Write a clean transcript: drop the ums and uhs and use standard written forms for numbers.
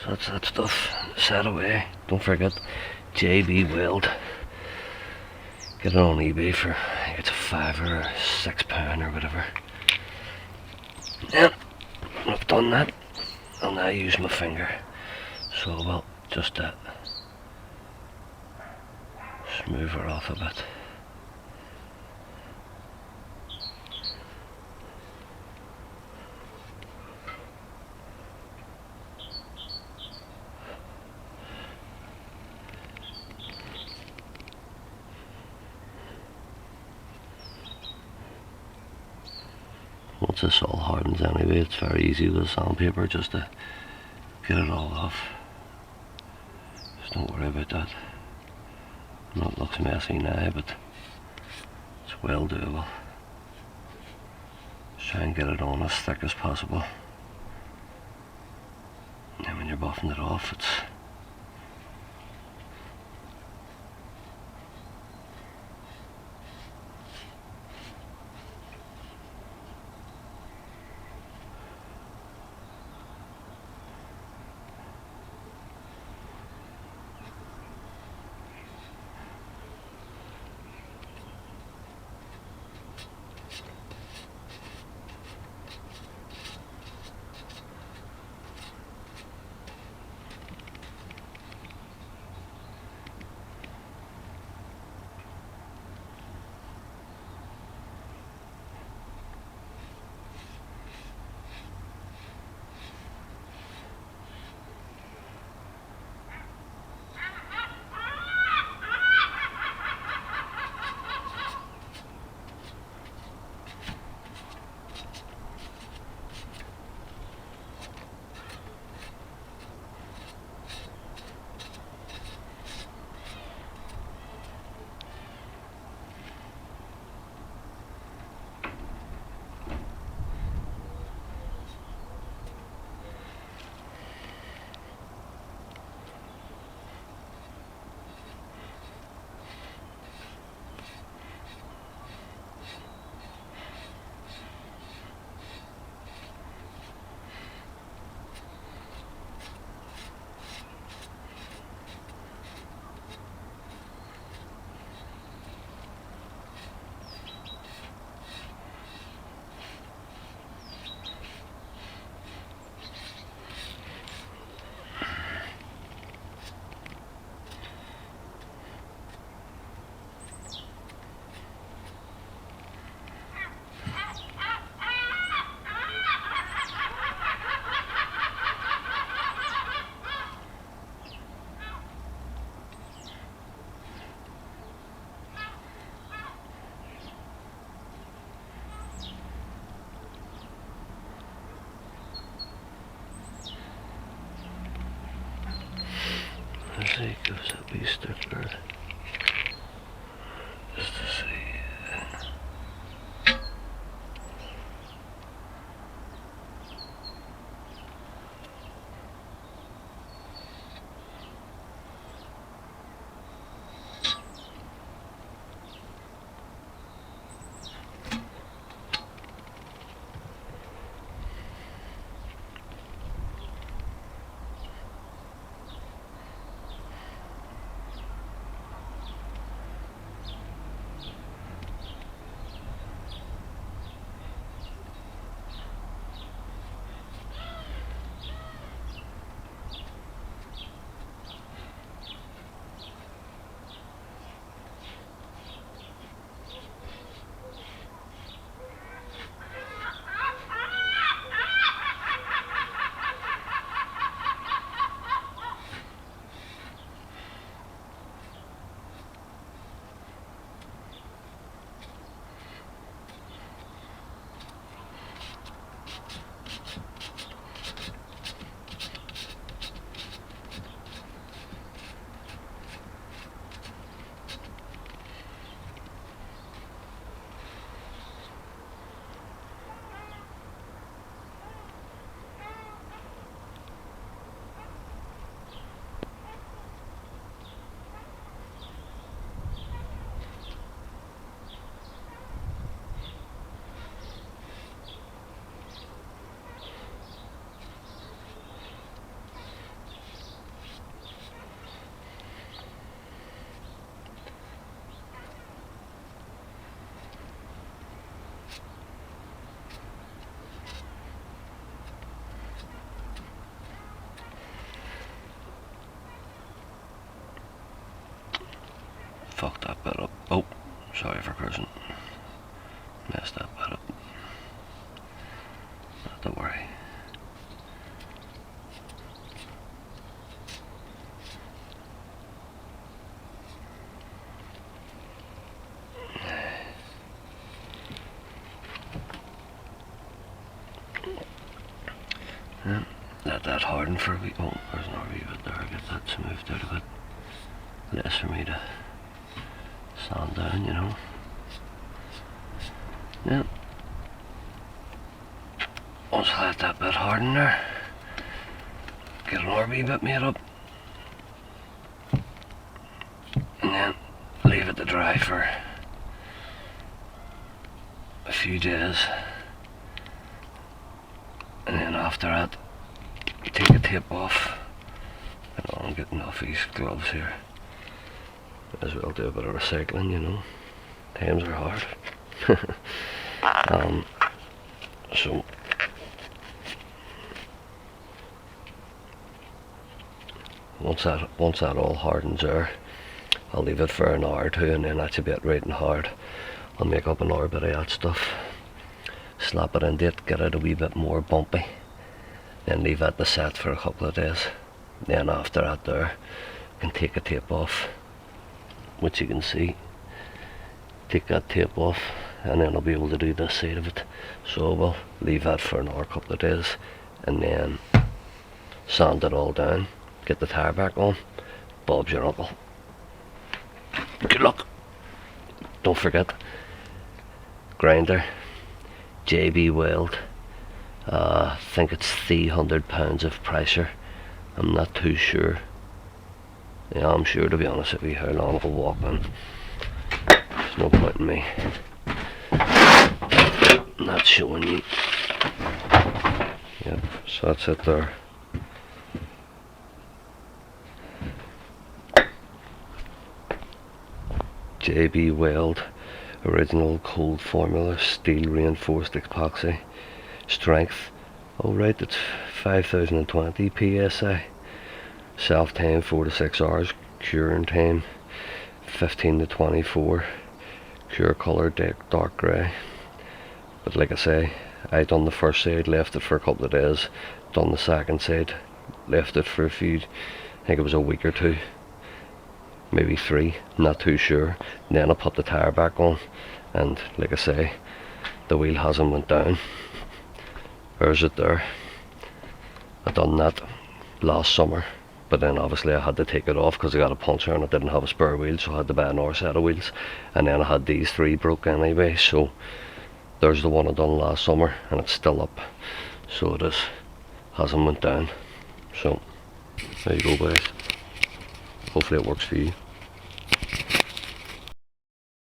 So that's that stuff set away. Don't forget JB WELD. Get it on eBay for, I think it's a £5 or £6 or whatever. Yeah, I've done that. I'll now use my finger. So we'll just smooth her off a bit. Once this all hardens anyway, it's very easy with sandpaper just to get it all off. Just don't worry about that. I know it looks messy now, but it's well doable. Just try and get it on as thick as possible. And then when you're buffing it off, it's I think it was a wee stickler. Just to see. fucked that bit up. Oh, sorry for cursing. Messed that bit up. Not to worry. Yeah, let that harden for a wee. Oh, there's another wee bit there. Get that smoothed out a bit. Less for me to sand down, you know. Yeah. Once I let that bit harden there, get another wee bit made up. And then leave it to dry for a few days. And then after that, take the tape off. I'm getting off these gloves here. As well do a bit of recycling, you know. Times are hard. So once that all hardens there, I'll leave it for an hour or two, and then that's a bit right and hard. I'll make up another bit of that stuff, slap it into it, get it a wee bit more bumpy, then leave that to set for a couple of days. Then after that there, I can take a tape off, which you can see. Take that tape off, and then I'll be able to do this side of it. So we'll leave that for another couple of days, and then sand it all down, get the tire back on. Bob's your uncle. Good luck. Don't forget, grinder, JB Weld. I think it's £300 of pressure. I'm not too sure. Yeah, I'm sure, to be honest with you, how long it'll walk in. There's no point in me not showing you. Yep, so that's it there. JB Weld, original cold formula, steel reinforced epoxy, strength, alright, it's 5020 psi, self time 4 to 6 hours, curing time 15 to 24, cure colour dark grey. But like I say, I done the first side, left it for a couple of days, done the second side, left it for a few, I think it was a week or two, maybe 3, not too sure. And then I put the tire back on, and like I say, the wheel hasn't went down. There's it there. I done that last summer, but then obviously I had to take it off because I got a puncture and I didn't have a spare wheel, so I had to buy another set of wheels. And then I had these 3 broke anyway, so there's the one I done last summer, and it's still up, so it is, hasn't went down. So there you go, guys. Hopefully it works for you.